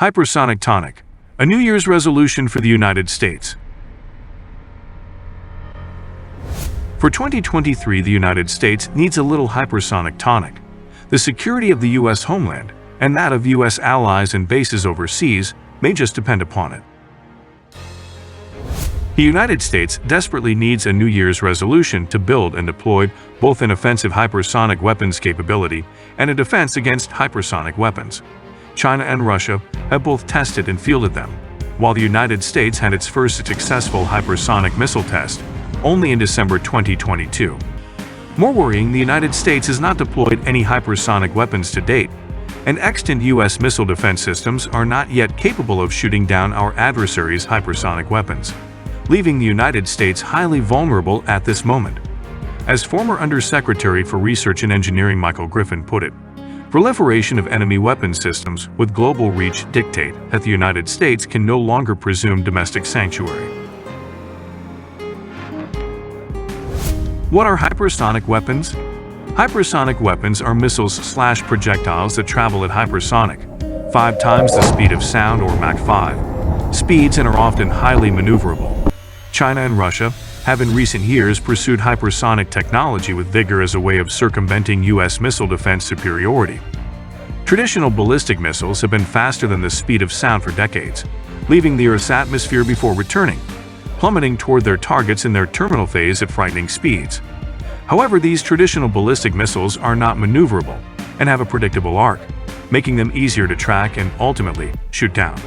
Hypersonic tonic, a New Year's resolution for the United States. For 2023, the United States needs a little hypersonic tonic. The security of the U.S. homeland and that of U.S. allies and bases overseas may just depend upon it. The United States desperately needs a New Year's resolution to build and deploy both an offensive hypersonic weapons capability and a defense against hypersonic weapons. China and Russia have both tested and fielded them, while the United States had its first successful hypersonic missile test only in December 2022. More worrying, the United States has not deployed any hypersonic weapons to date, and extant U.S. missile defense systems are not yet capable of shooting down our adversaries' hypersonic weapons, leaving the United States highly vulnerable at this moment. As former Undersecretary for Research and Engineering Michael Griffin put it, proliferation of enemy weapon systems with global reach dictate that the United States can no longer presume domestic sanctuary. What are hypersonic weapons? Hypersonic weapons are missiles/projectiles that travel at hypersonic, 5 times the speed of sound or Mach 5 speeds, and are often highly maneuverable. China and Russia have in recent years pursued hypersonic technology with vigor as a way of circumventing U.S. missile defense superiority. Traditional ballistic missiles have been faster than the speed of sound for decades, leaving the Earth's atmosphere before returning, plummeting toward their targets in their terminal phase at frightening speeds. However, these traditional ballistic missiles are not maneuverable and have a predictable arc, making them easier to track and ultimately shoot down.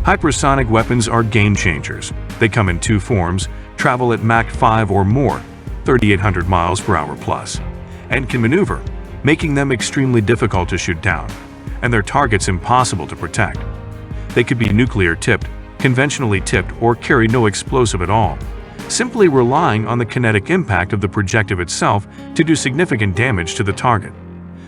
Hypersonic weapons are game changers. They come in 2 forms, travel at Mach 5 or more, 3,800 miles per hour plus, and can maneuver, making them extremely difficult to shoot down, and their targets impossible to protect. They could be nuclear-tipped, conventionally tipped, or carry no explosive at all, simply relying on the kinetic impact of the projectile itself to do significant damage to the target.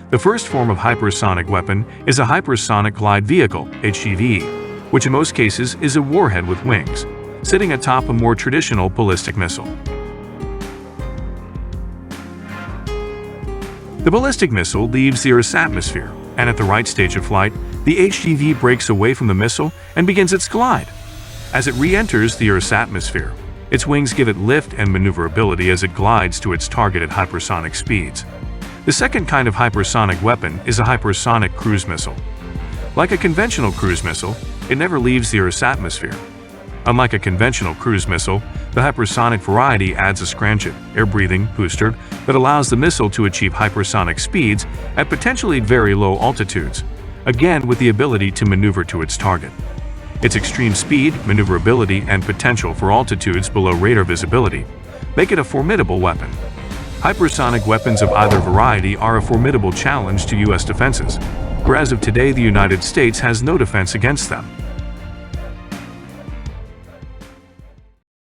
The first form of hypersonic weapon is a hypersonic glide vehicle, HGV, which in most cases is a warhead with wings, sitting atop a more traditional ballistic missile. The ballistic missile leaves the Earth's atmosphere, and at the right stage of flight, the HGV breaks away from the missile and begins its glide. As it re-enters the Earth's atmosphere, its wings give it lift and maneuverability as it glides to its target at hypersonic speeds. The second kind of hypersonic weapon is a hypersonic cruise missile. Like a conventional cruise missile, it never leaves the Earth's atmosphere. Unlike a conventional cruise missile, the hypersonic variety adds a scramjet, air-breathing booster that allows the missile to achieve hypersonic speeds at potentially very low altitudes, again with the ability to maneuver to its target. Its extreme speed, maneuverability, and potential for altitudes below radar visibility make it a formidable weapon. Hypersonic weapons of either variety are a formidable challenge to U.S. defenses, where as of today the United States has no defense against them.